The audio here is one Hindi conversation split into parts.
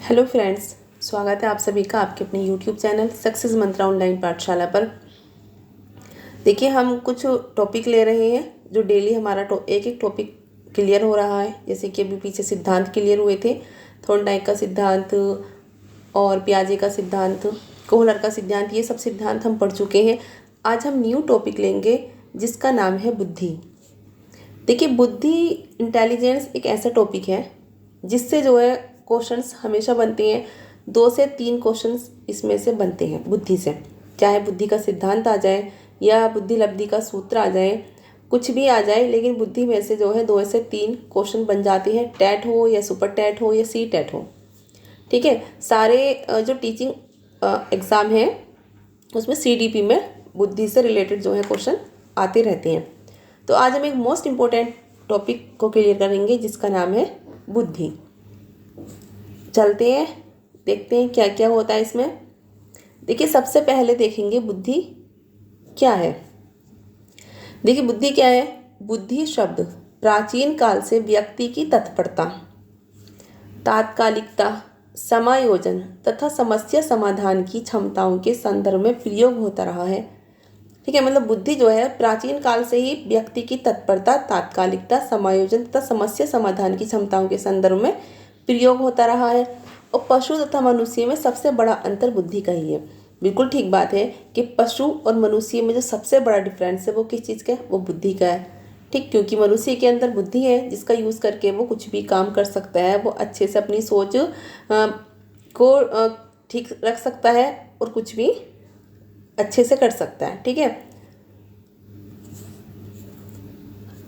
हेलो फ्रेंड्स, स्वागत है आप सभी का आपके अपने यूट्यूब चैनल सक्सेस मंत्रा ऑनलाइन पाठशाला पर। देखिए, हम कुछ टॉपिक ले रहे हैं जो डेली हमारा एक एक टॉपिक क्लियर हो रहा है। जैसे कि अभी पीछे सिद्धांत क्लियर हुए थे, थॉर्नडाइक का सिद्धांत और पियाजे का सिद्धांत, कोहलर का सिद्धांत, ये सब सिद्धांत हम पढ़ चुके हैं। आज हम न्यू टॉपिक लेंगे जिसका नाम है बुद्धि। देखिए, बुद्धि इंटेलिजेंस एक ऐसा टॉपिक है जिससे जो है क्वेश्चंस हमेशा बनते हैं। 2 से 3 क्वेश्चंस इसमें से बनते हैं बुद्धि से, चाहे बुद्धि का सिद्धांत आ जाए या बुद्धि लब्धि का सूत्र आ जाए, कुछ भी आ जाए, लेकिन बुद्धि में से जो है 2 से 3 क्वेश्चन बन जाते हैं। टैट हो या सुपर टैट हो या सी टैट हो, ठीक है। सारे जो टीचिंग एग्ज़ाम है उसमें CDP में बुद्धि से रिलेटेड जो है क्वेश्चन आते रहते हैं। तो आज हम एक मोस्ट इम्पोर्टेंट टॉपिक को क्लियर करेंगे जिसका नाम है बुद्धि। चलते हैं, देखते हैं क्या क्या होता है इसमें। देखिए, सबसे पहले देखेंगे बुद्धि क्या है। देखिए, बुद्धि क्या है। बुद्धि शब्द प्राचीन काल से व्यक्ति की तत्परता, तात्कालिकता, समायोजन तथा समस्या समाधान की क्षमताओं के संदर्भ में प्रयोग होता रहा है। ठीक है, मतलब बुद्धि जो है प्राचीन काल से ही व्यक्ति की तत्परता, तात्कालिकता, समायोजन तथा समस्या समाधान की क्षमताओं के संदर्भ में प्रयोग होता रहा है। और पशु तथा मनुष्य में सबसे बड़ा अंतर बुद्धि का ही है। बिल्कुल ठीक बात है कि पशु और मनुष्य में जो सबसे बड़ा डिफरेंस है वो किस चीज़ का है, वो बुद्धि का है। ठीक, क्योंकि मनुष्य के अंदर बुद्धि है जिसका यूज़ करके वो कुछ भी काम कर सकता है, वो अच्छे से अपनी सोच को ठीक रख सकता है और कुछ भी अच्छे से कर सकता है। ठीक है,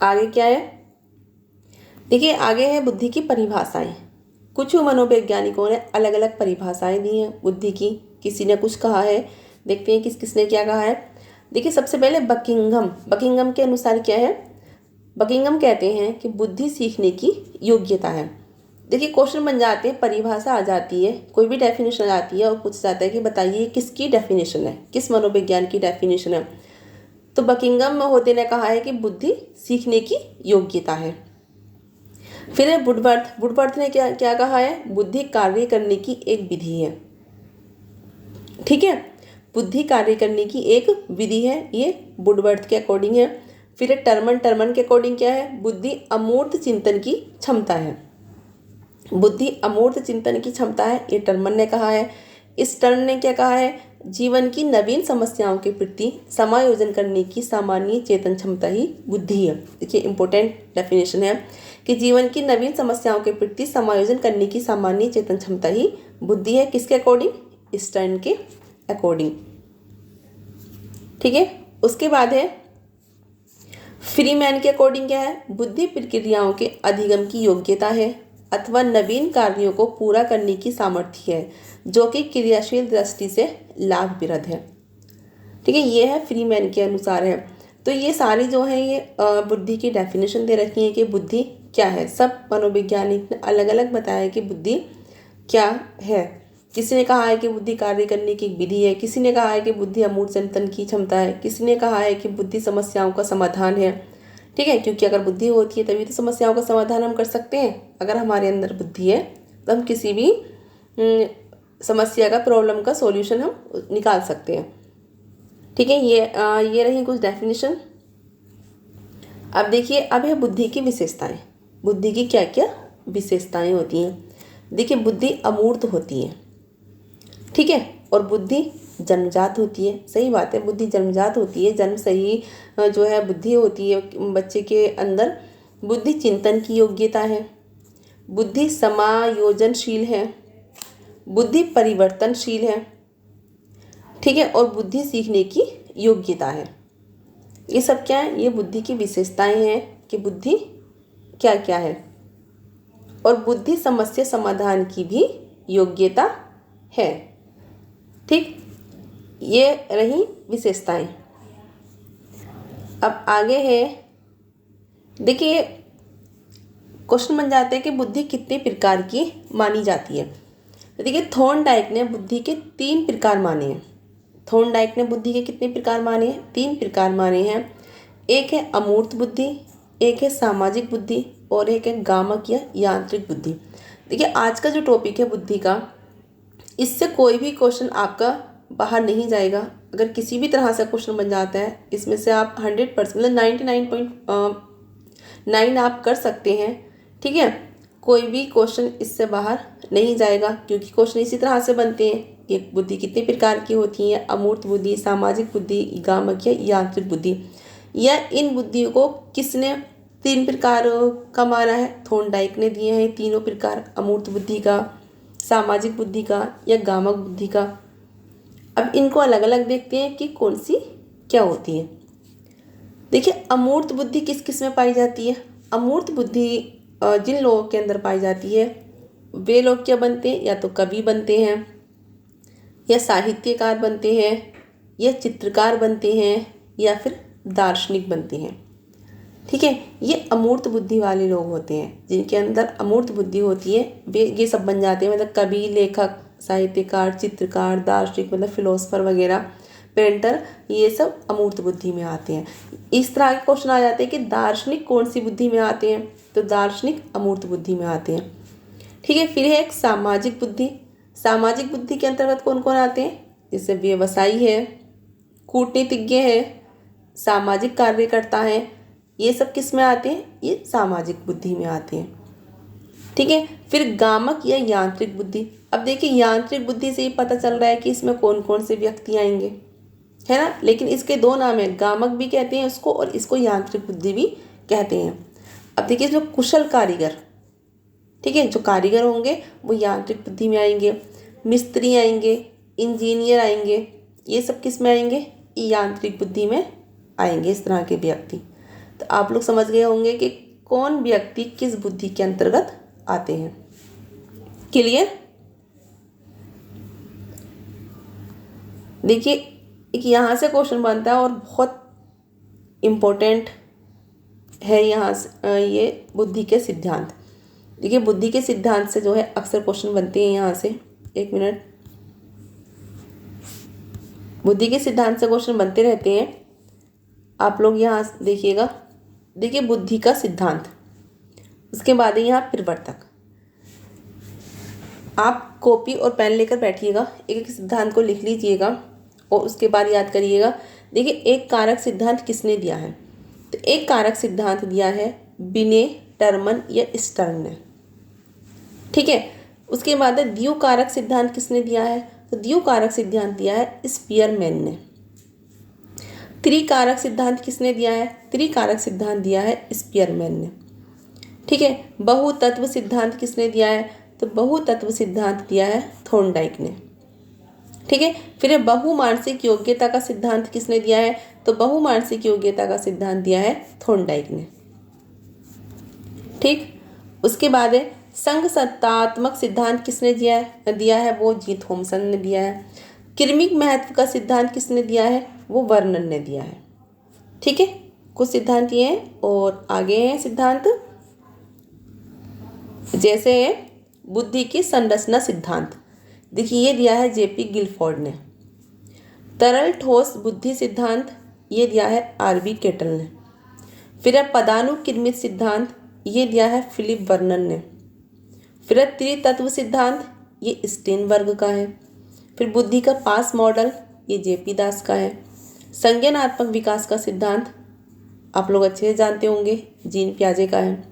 आगे क्या है। देखिए, आगे है बुद्धि की परिभाषाएं। कुछ मनोवैज्ञानिकों ने अलग अलग परिभाषाएं दी हैं बुद्धि की। किसी ने कुछ कहा है, देखते हैं किसने क्या कहा है। देखिए, सबसे पहले बकिंघम के अनुसार क्या है। बकिंघम कहते हैं कि बुद्धि सीखने की योग्यता है। देखिए, क्वेश्चन बन जाते हैं, परिभाषा आ जाती है, कोई भी डेफिनेशन आती है और पूछ जाता है कि बताइए किसकी डेफिनेशन है, किस मनोविज्ञान की डेफिनेशन है। तो बकिंघम होते ने कहा है कि बुद्धि सीखने की योग्यता है। फिर है वुडवर्थ ने क्या क्या कहा है, बुद्धि कार्य करने की एक विधि है। ठीक है, बुद्धि कार्य करने की एक विधि है, ये वुडवर्थ के अकॉर्डिंग है। फिर टर्मन के अकॉर्डिंग क्या है, बुद्धि अमूर्त चिंतन की क्षमता है। बुद्धि अमूर्त चिंतन की क्षमता है, ये टर्मन ने कहा है। इस टर्न ने क्या कहा है, जीवन की नवीन समस्याओं के प्रति समायोजन करने की सामान्य चेतन क्षमता ही बुद्धि है। देखिए, इंपॉर्टेंट डेफिनेशन है कि जीवन की नवीन समस्याओं के प्रति समायोजन करने की सामान्य चेतन क्षमता ही बुद्धि है। किसके अकॉर्डिंग, स्टर्न के अकॉर्डिंग। ठीक है, उसके बाद है फ्रीमैन के अकॉर्डिंग क्या है, बुद्धि प्रक्रियाओं के अधिगम की योग्यता है अथवा नवीन कार्यों को पूरा करने की सामर्थ्य है जो कि क्रियाशील दृष्टि से लाभप्रद है। ठीक है, ये है फ्रीमैन के अनुसार है। तो ये सारी जो है ये बुद्धि की डेफिनेशन दे रखी है कि बुद्धि क्या है। सब मनोवैज्ञानिक ने अलग अलग बताया कि बुद्धि क्या है। किसी ने कहा है कि बुद्धि कार्य करने की एक विधि है, किसी ने कहा है कि बुद्धि अमूर्त चिंतन की क्षमता है, किसी ने कहा है कि बुद्धि समस्याओं का समाधान है। ठीक है, क्योंकि अगर बुद्धि होती है तभी तो समस्याओं का समाधान हम कर सकते हैं। अगर हमारे अंदर बुद्धि है तो हम किसी भी समस्या का, प्रॉब्लम का सॉल्यूशन हम निकाल सकते हैं। ठीक है, ये रही कुछ डेफिनेशन। अब देखिए, अब है बुद्धि की विशेषताएं। बुद्धि की क्या क्या विशेषताएं होती हैं। देखिए, बुद्धि अमूर्त होती है, ठीक है, और बुद्धि जन्मजात होती है। सही बात है, बुद्धि जन्मजात होती है, जन्म से ही जो है बुद्धि होती है बच्चे के अंदर। बुद्धि चिंतन की योग्यता है, बुद्धि समायोजनशील है, बुद्धि परिवर्तनशील है, ठीक है, और बुद्धि सीखने की योग्यता है। ये सब क्या है, ये बुद्धि की विशेषताएं हैं कि बुद्धि क्या क्या है। और बुद्धि समस्या समाधान की भी योग्यता है। ठीक, ये रही विशेषताएं। अब आगे है, देखिए क्वेश्चन बन जाते हैं कि बुद्धि कितने प्रकार की मानी जाती है। तो देखिए, थॉर्नडाइक ने बुद्धि के 3 प्रकार माने हैं। थॉर्नडाइक ने बुद्धि के कितने प्रकार माने हैं, 3 प्रकार माने हैं। एक है अमूर्त बुद्धि, एक है सामाजिक बुद्धि और एक है गामक या यांत्रिक बुद्धि। देखिए आज का जो टॉपिक है बुद्धि का, इससे कोई भी क्वेश्चन आपका बाहर नहीं जाएगा। अगर किसी भी तरह से क्वेश्चन बन जाता है, इसमें से आप 100% मतलब 99.9 आप कर सकते हैं। ठीक है, कोई भी क्वेश्चन इससे बाहर नहीं जाएगा, क्योंकि क्वेश्चन इसी तरह से बनते हैं कि बुद्धि कितने प्रकार की होती है, अमूर्त बुद्धि, सामाजिक बुद्धि, गामक या यांत्रिक बुद्धि। या इन बुद्धियों को किसने 3 प्रकार का माना है, थॉर्नडाइक ने दिए हैं तीनों प्रकार, अमूर्त बुद्धि का, सामाजिक बुद्धि का या गामक बुद्धि का। अब इनको अलग अलग देखते हैं कि कौन सी क्या होती है। देखिए अमूर्त बुद्धि किस किस में पाई जाती है। अमूर्त बुद्धि जिन लोगों के अंदर पाई जाती है वे लोग क्या बनते हैं, या तो कवि बनते हैं, या साहित्यकार बनते हैं, या चित्रकार बनते हैं, या फिर दार्शनिक बनते हैं। ठीक है, ये अमूर्त बुद्धि वाले लोग होते हैं। जिनके अंदर अमूर्त बुद्धि होती है वे ये सब बन जाते हैं, मतलब कवि, लेखक, साहित्यकार, चित्रकार, दार्शनिक मतलब फिलोसफर वगैरह, पेंटर, ये सब अमूर्त बुद्धि में आते हैं। इस तरह के क्वेश्चन आ जाते हैं कि दार्शनिक कौन सी बुद्धि में आते हैं, तो दार्शनिक अमूर्त बुद्धि में आते हैं। ठीक है, फिर है एक सामाजिक बुद्धि। सामाजिक बुद्धि के अंतर्गत कौन कौन आते हैं, जैसे व्यवसायी है, कूटनीतिज्ञ है, सामाजिक कार्यकर्ता है, ये सब किस में आते हैं, ये सामाजिक बुद्धि में आते हैं। ठीक है, फिर गामक या यांत्रिक बुद्धि। अब देखिए यांत्रिक बुद्धि से ही पता चल रहा है कि इसमें कौन कौन से व्यक्ति आएंगे, है ना, लेकिन इसके 2 नाम है, गामक भी कहते हैं उसको और इसको यांत्रिक बुद्धि भी कहते हैं। अब देखिए इसमें कुशल कारीगर, ठीक है, जो कारीगर होंगे वो यांत्रिक बुद्धि में आएंगे, मिस्त्री आएंगे, इंजीनियर आएंगे, ये सब किस में आएंगे, यांत्रिक बुद्धि में आएंगे इस तरह के व्यक्ति। तो आप लोग समझ गए होंगे कि कौन व्यक्ति किस बुद्धि के अंतर्गत आते हैं। क्लियर। देखिए एक यहाँ से क्वेश्चन बनता है और बहुत इम्पोर्टेंट है यहाँ से ये बुद्धि के सिद्धांत। देखिए बुद्धि के सिद्धांत से जो है अक्सर क्वेश्चन बनते हैं यहाँ से, एक मिनट, बुद्धि के सिद्धांत से क्वेश्चन बनते रहते हैं। आप लोग यहाँ देखिएगा, देखिए बुद्धि का सिद्धांत, उसके बाद है यहाँ प्रवर्तक। आप कॉपी और पेन लेकर बैठिएगा, एक एक सिद्धांत को लिख लीजिएगा और उसके बाद याद करिएगा। देखिए एक कारक सिद्धांत किसने दिया है, तो एक कारक सिद्धांत दिया है बिने, टर्मन या स्टर्न ने। ठीक है, उसके बाद द्वि कारक सिद्धांत किसने दिया है, तो द्वि कारक सिद्धांत दिया है स्पीयरमैन ने। त्रिकारक सिद्धांत किसने दिया है, त्रिकारक सिद्धांत दिया है स्पीयरमैन ने। ठीक है, बहुतत्व सिद्धांत किसने दिया है, तो बहुतत्व सिद्धांत दिया है थॉर्नडाइक ने। ठीक है, फिर बहुमानसिक योग्यता का सिद्धांत किसने दिया है, तो बहुमानसिक योग्यता का सिद्धांत दिया है थॉर्नडाइक ने। ठीक, उसके बाद है संघ सत्तात्मक सिद्धांत किसने दिया है, वो जी थॉमसन ने दिया है। क्रमिक महत्व का सिद्धांत किसने दिया है, वो वर्नन ने दिया है। ठीक है, कुछ सिद्धांत ये हैं और आगे हैं सिद्धांत, जैसे बुद्धि की संरचना सिद्धांत। देखिए ये दिया है जेपी गिलफोर्ड ने। तरल ठोस बुद्धि सिद्धांत ये दिया है आरबी केटल ने। फिर पदानुक्रमित सिद्धांत ये दिया है फिलिप वर्नन ने। फिर त्रितत्व सिद्धांत ये स्टेनबर्ग का है। फिर बुद्धि का पास मॉडल ये जेपी दास का है। संज्ञानात्मक विकास का सिद्धांत आप लोग अच्छे से जानते होंगे, जीन पियाजे का है।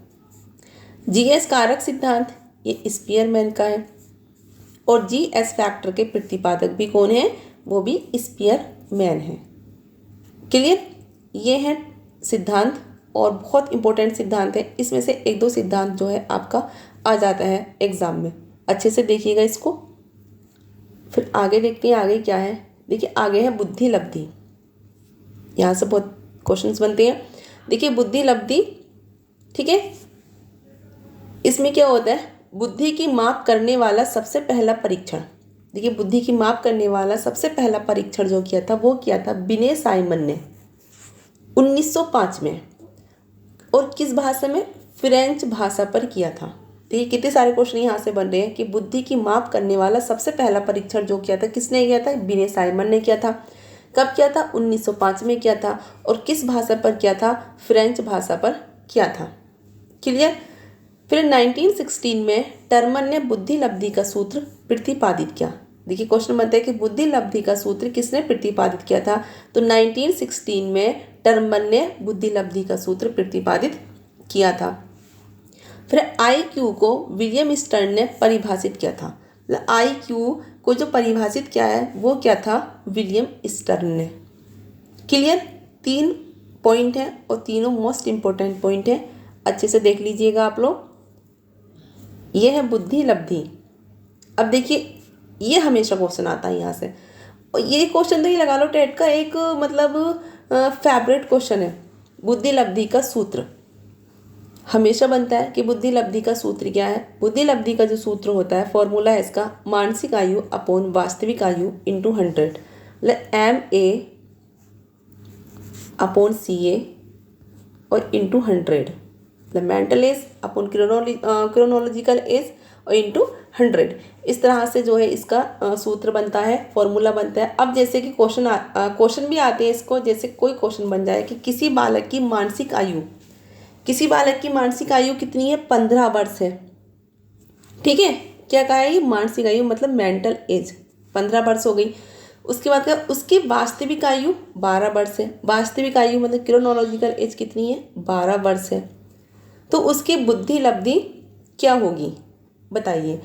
जीएस कारक सिद्धांत ये स्पीयरमैन का है। और जीएस फैक्टर के प्रतिपादक भी कौन है, वो भी स्पीयरमैन है। क्लियर, ये है सिद्धांत और बहुत इंपॉर्टेंट सिद्धांत है। इसमें से 1-2 सिद्धांत जो है आपका आ जाता है एग्जाम में, अच्छे से देखिएगा इसको। फिर आगे देखते हैं आगे क्या है। देखिए आगे है बुद्धि लब्धि, यहाँ से बहुत क्वेश्चंस बनते हैं। देखिए बुद्धि लब्धि, ठीक है, इसमें क्या होता है, बुद्धि की माप करने वाला सबसे पहला परीक्षण। देखिए बुद्धि की माप करने वाला सबसे पहला परीक्षण जो किया था वो किया था बिने साइमन ने 1905 में। और किस भाषा में, फ्रेंच भाषा पर किया था। देखिए कितने सारे क्वेश्चन यहाँ से बन रहे हैं कि बुद्धि की माप करने वाला सबसे पहला परीक्षण जो किया था किसने किया था, बिने साइमन ने किया था। कब किया था, 1905 में किया था। और किस भाषा पर किया था, फ्रेंच भाषा पर किया था। क्लियर। फिर 1916 में टर्मन ने बुद्धि लब्धि का सूत्र प्रतिपादित किया। देखिए क्वेश्चन बनता है कि बुद्धि लब्धि का सूत्र किसने प्रतिपादित किया था, तो 1916 में टर्मन ने बुद्धि लब्धि का सूत्र प्रतिपादित किया था। फिर IQ को विलियम स्टर्न ने परिभाषित किया था। IQ को जो परिभाषित किया है वो क्या था, विलियम स्टर्न ने। क्लियर, 3 पॉइंट है और तीनों मोस्ट इंपॉर्टेंट पॉइंट है, अच्छे से देख लीजिएगा आप लोग। ये है बुद्धि लब्धि। अब देखिए ये हमेशा क्वेश्चन आता है यहाँ से, और ये क्वेश्चन तो ये लगा लो टेट का एक मतलब फेवरेट क्वेश्चन है। बुद्धि लब्धि का सूत्र हमेशा बनता है कि बुद्धि लब्धि का सूत्र क्या है। बुद्धि लब्धि का जो सूत्र होता है, फॉर्मूला है इसका, मानसिक आयु अपॉन वास्तविक आयु इंटू 100, मतलब MA अपॉन CA और इंटू 100, मतलब mental as upon chronological age और इंटू 100। इस तरह से जो है इसका सूत्र बनता है, फॉर्मूला बनता है। अब जैसे कि क्वेश्चन भी आते हैं इसको, जैसे कोई क्वेश्चन बन जाए कि किसी बालक की मानसिक आयु कितनी है, 15 वर्ष है। ठीक है, क्या कहा है, ये मानसिक आयु मतलब मेंटल एज 15 वर्ष हो गई। उसके बाद उसकी वास्तविक आयु 12 वर्ष है। वास्तविक आयु मतलब क्रोनोलॉजिकल एज कितनी है, 12 वर्ष है। तो उसकी बुद्धि लब्धि क्या होगी बताइए।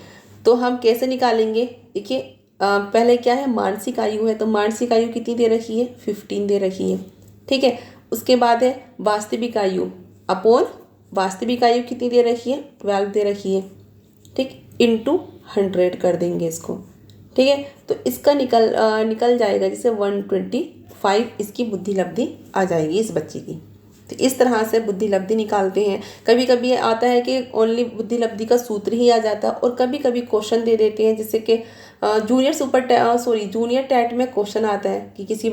तो हम कैसे निकालेंगे, देखिए पहले क्या है, मानसिक आयु है, तो मानसिक आयु कितनी दे रखी है, 15 दे रखी है। ठीक है, उसके बाद है वास्तविक आयु अपॉन वास्तविक आयु कितनी दे रखी है, 12 दे रखी है। ठीक, इंटू 100 कर देंगे इसको। ठीक है, तो इसका निकल जाएगा जैसे 125 इसकी बुद्धि लब्धि आ जाएगी इस बच्चे की। तो इस तरह से बुद्धि लब्धि निकालते हैं। कभी कभी आता है कि ओनली बुद्धि लब्धि का सूत्र ही आ जाता है, और कभी कभी क्वेश्चन दे देते हैं, जैसे कि जूनियर टैट में क्वेश्चन आता है कि किसी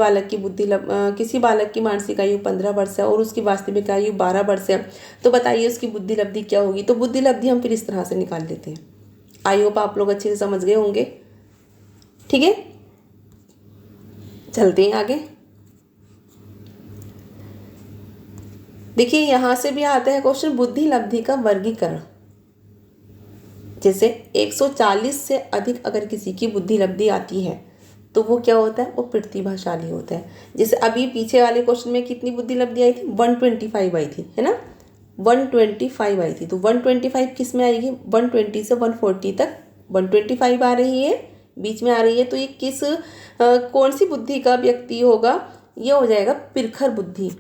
बालक की मानसिक आयु 15 वर्ष है और उसकी वास्तविक आयु 12 वर्ष है, तो बताइए उसकी बुद्धि लब्धि क्या होगी। तो बुद्धि लब्धि हम फिर इस तरह से निकाल लेते हैं। आई होप आप लोग अच्छे से समझ गए होंगे। ठीक है, चलते हैं आगे। देखिए यहाँ से भी आता है क्वेश्चन बुद्धि लब्धि का वर्गीकरण। जैसे 140 से अधिक अगर किसी की बुद्धि लब्धि आती है तो वो क्या होता है, वो प्रतिभाशाली होता है। जैसे अभी पीछे वाले क्वेश्चन में कितनी बुद्धि लब्धि आई थी, 125 आई थी, है ना, 125 आई थी। तो 125 किस में आएगी, 120 से 140 तक 125 आ रही है, बीच में आ रही है। तो ये कौन सी बुद्धि का व्यक्ति होगा, ये हो जाएगा पिरखर बुद्धि।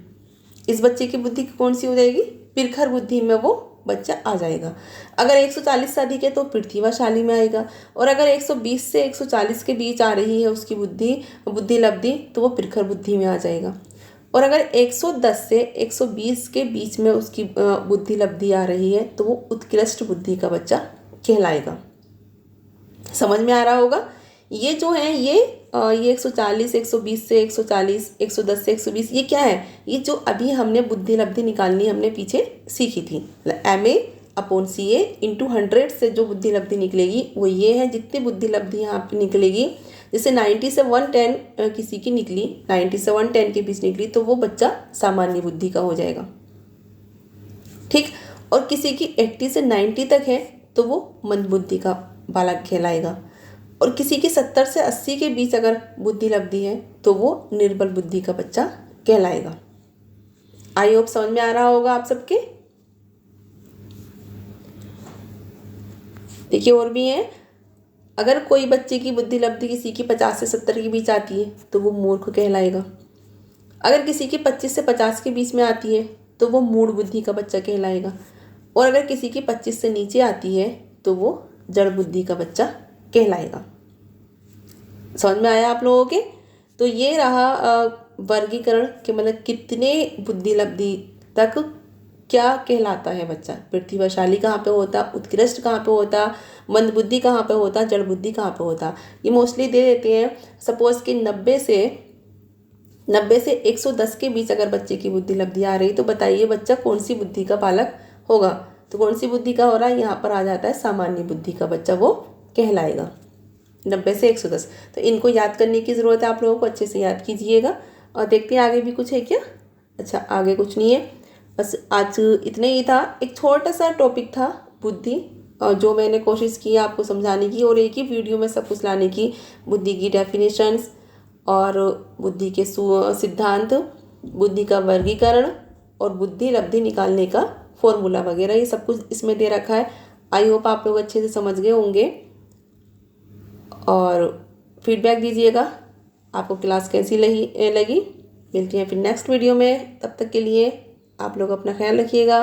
इस बच्चे की बुद्धि कौन सी हो जाएगी, पिरखर बुद्धि में वो बच्चा आ जाएगा। अगर 140 से अधिक है तो प्रतिभाशाली में आएगा, और अगर 120 से 140 के बीच आ रही है उसकी बुद्धि लब्धि तो वो पिरखर बुद्धि में आ जाएगा। और अगर 110 से 120 के बीच में उसकी बुद्धि लब्धि आ रही है तो वो उत्कृष्ट बुद्धि का बच्चा कहलाएगा। समझ में आ रहा होगा। ये जो है ये 140, 120 से 140, 110 से 120, ये क्या है, ये जो अभी हमने बुद्धि लब्धि निकालनी हमने पीछे सीखी थी, MA अपॉन CA इंटू 100 से जो बुद्धि लब्धि निकलेगी वो ये है। जितनी बुद्धि लब्धि यहाँ पे निकलेगी, जैसे 90 से 110 किसी की निकली, 90 से 110 के बीच निकली तो वो बच्चा सामान्य बुद्धि का हो जाएगा। ठीक, और किसी की 80 से 90 तक है तो वो मंद बुद्धि का बालक कहलाएगा, और किसी की 70 से 80 के बीच अगर बुद्धि लब्धि है तो वो निर्बल बुद्धि का बच्चा कहलाएगा। आई होप समझ में आ रहा होगा आप सबके। देखिए और भी है, अगर कोई बच्चे की बुद्धि लब्धि किसी की 50 से 70 के बीच आती है तो वो मूर्ख कहलाएगा। अगर किसी की 25 से 50 के बीच में आती है तो वो मूढ़ बुद्धि का बच्चा कहलाएगा, और अगर किसी की 25 से नीचे आती है तो वो जड़ बुद्धि का बच्चा कहलाएगा। समझ में आया आप लोगों के। तो ये रहा वर्गीकरण के मतलब कितने बुद्धि लब्धि तक क्या कहलाता है बच्चा। प्रतिभाशाली कहाँ पे होता, उत्कृष्ट कहाँ पे होता, मंद बुद्धि कहाँ पे होता, जड़ बुद्धि कहाँ पे होता। ये मोस्टली दे देते हैं। सपोज कि 90 से 110 के बीच अगर बच्चे की बुद्धि लब्धि आ रही तो बताइए बच्चा कौन सी बुद्धि का बालक होगा। तो कौन सी बुद्धि का हो रहा है, यहाँ पर आ जाता है सामान्य बुद्धि का बच्चा वो कहलाएगा। 90 से 110, तो इनको याद करने की ज़रूरत है आप लोगों को, अच्छे से याद कीजिएगा। और देखते हैं आगे भी कुछ है क्या। अच्छा, आगे कुछ नहीं है, बस आज इतना ही था। एक छोटा सा टॉपिक था बुद्धि, और जो मैंने कोशिश की आपको समझाने की और एक ही वीडियो में सब कुछ लाने की, बुद्धि की डेफिनेशंस और बुद्धि के सिद्धांत, बुद्धि का वर्गीकरण और बुद्धि लब्धि निकालने का फॉर्मूला वगैरह, ये सब कुछ इसमें दे रखा है। आई होप आप लोग अच्छे से समझ गए होंगे और फीडबैक दीजिएगा आपको क्लास कैसी लगी। मिलती हैं फिर नेक्स्ट वीडियो में, तब तक के लिए आप लोग अपना ख्याल रखिएगा।